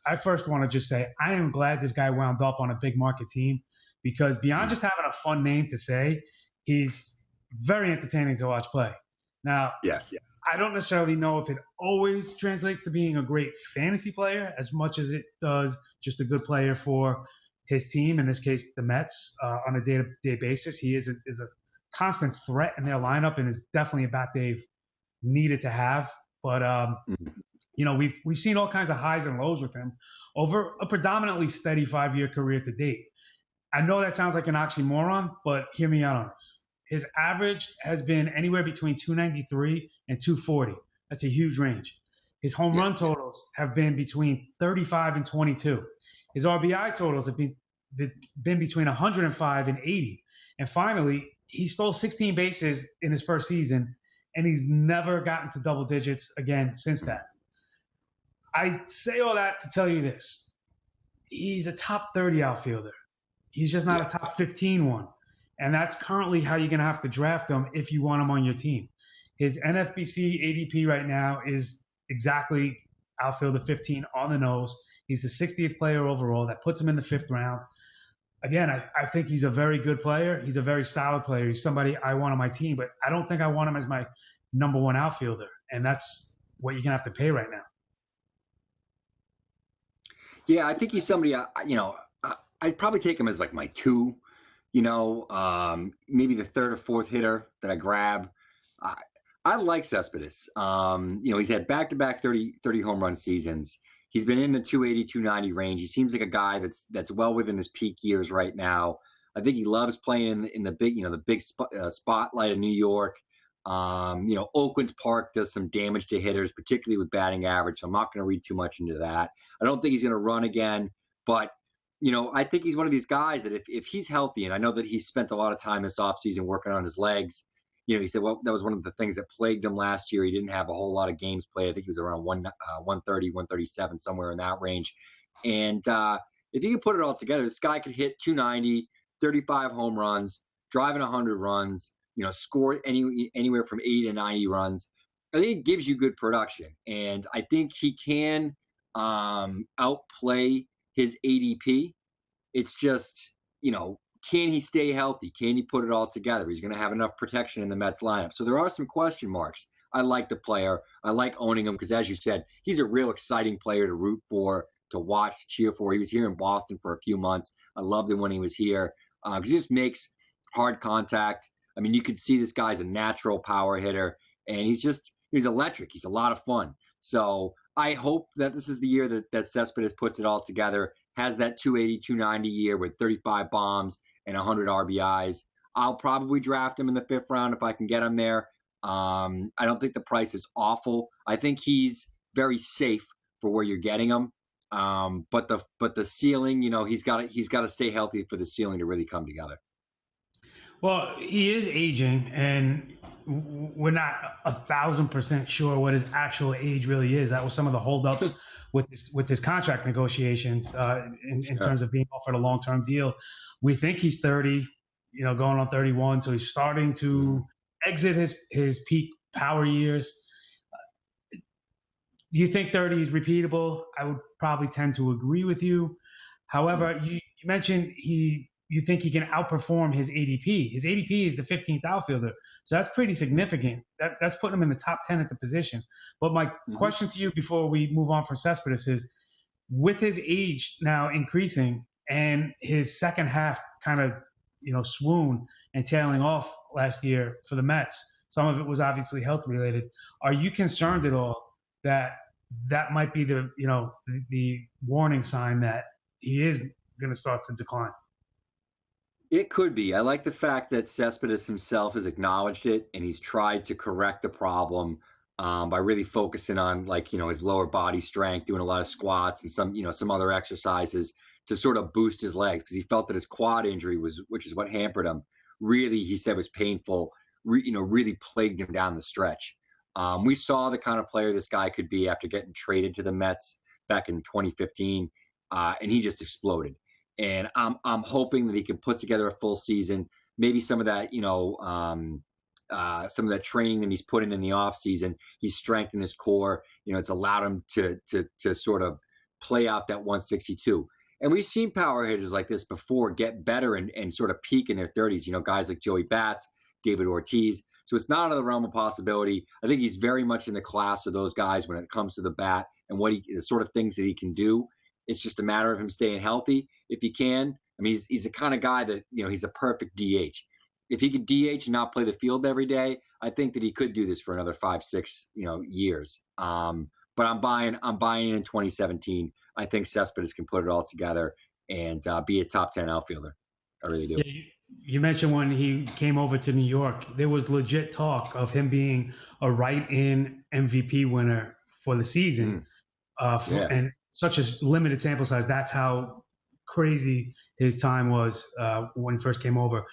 I first want to just say I am glad this guy wound up on a big market team because beyond just having a fun name to say, he's very entertaining to watch play. Now, Yes. I don't necessarily know if it always translates to being a great fantasy player as much as it does just a good player for his team, in this case, the Mets, on a day-to-day basis. He is a constant threat in their lineup and is definitely a bat they've needed to have. But, we've seen all kinds of highs and lows with him over a predominantly steady 5-year career to date. I know that sounds like an oxymoron, but hear me out on this. His average has been anywhere between 293 and 240. That's a huge range. His home run totals have been between 35 and 22. His RBI totals have been between 105 and 80. And finally, he stole 16 bases in his first season, and he's never gotten to double digits again since that. I say all that to tell you this. He's a top 30 outfielder. He's just not a top 15 one. And that's currently how you're going to have to draft him if you want him on your team. His NFBC ADP right now is exactly outfielder 15 on the nose. He's the 60th player overall. That puts him in the 5th round. Again, I think he's a very good player. He's a very solid player. He's somebody I want on my team, but I don't think I want him as my number one outfielder. And that's what you're going to have to pay right now. Yeah, I think he's somebody, I'd probably take him as like my 2. Maybe the 3rd or 4th hitter that I grab. I like Cespedes. He's had back-to-back 30 home run seasons. He's been in the 280, 290 range. He seems like a guy that's well within his peak years right now. I think he loves playing in the big spotlight of New York. Oakland's Park does some damage to hitters, particularly with batting average. So I'm not going to read too much into that. I don't think he's going to run again, but I think he's one of these guys that if he's healthy, and I know that he spent a lot of time this offseason working on his legs. He said, well, that was one of the things that plagued him last year. He didn't have a whole lot of games played. I think he was around 130, 137, somewhere in that range. And if you can put it all together, this guy could hit 290, 35 home runs, driving 100 runs, score anywhere from 80 to 90 runs. I think it gives you good production. And I think he can outplay his ADP. It's just, can he stay healthy? Can he put it all together? He's going to have enough protection in the Mets lineup. So there are some question marks. I like the player. I like owning him because, as you said, he's a real exciting player to root for, to watch, to cheer for. He was here in Boston for a few months. I loved him when he was here because he just makes hard contact. I mean, you could see this guy's a natural power hitter, and he's electric. He's a lot of fun. So I hope that this is the year that Cespedes puts it all together, has that 280, 290 year with 35 bombs and 100 RBIs. I'll probably draft him in the 5th round if I can get him there. I don't think the price is awful. I think he's very safe for where you're getting him. But the ceiling, he's got to stay healthy for the ceiling to really come together. Well, he is aging, and we're not 1,000% sure what his actual age really is. That was some of the holdups with his contract negotiations in terms of being offered a long-term deal. We think he's 30, going on 31, so he's starting to exit his peak power years. Do you think 30 is repeatable? I would probably tend to agree with you. However, you mentioned you think he can outperform his ADP. His ADP is the 15th outfielder, so that's pretty significant. That's putting him in the top 10 at the position. But my question to you before we move on from Cespedes is, with his age now increasing and his second half kind of swoon and tailing off last year for the Mets, some of it was obviously health related. Are you concerned at all that might be the warning sign that he is going to start to decline? It could be. I like the fact that Cespedes himself has acknowledged it, and he's tried to correct the problem by really focusing on his lower body strength, doing a lot of squats and some other exercises to sort of boost his legs, because he felt that his quad injury which is what hampered him, really, he said, was painful, really plagued him down the stretch. We saw the kind of player this guy could be after getting traded to the Mets back in 2015, and he just exploded. And I'm hoping that he can put together a full season. Maybe some of that, some of that training that he's put in the off season, he's strengthened his core. It's allowed him to sort of play out that 162. And we've seen power hitters like this before get better and sort of peak in their 30s. Guys like Joey Bats, David Ortiz. So it's not out of the realm of possibility. I think he's very much in the class of those guys when it comes to the bat and the sort of things that he can do. It's just a matter of him staying healthy if he can. I mean, he's the kind of guy that, he's a perfect DH. If he could DH and not play the field every day, I think that he could do this for another 5-6, years. But I'm buying in 2017. I think Cespedes can put it all together and be a top 10 outfielder. I really do. Yeah, you mentioned when he came over to New York, there was legit talk of him being a write-in MVP winner for the season. And such a limited sample size. That's how crazy his time was when he first came over.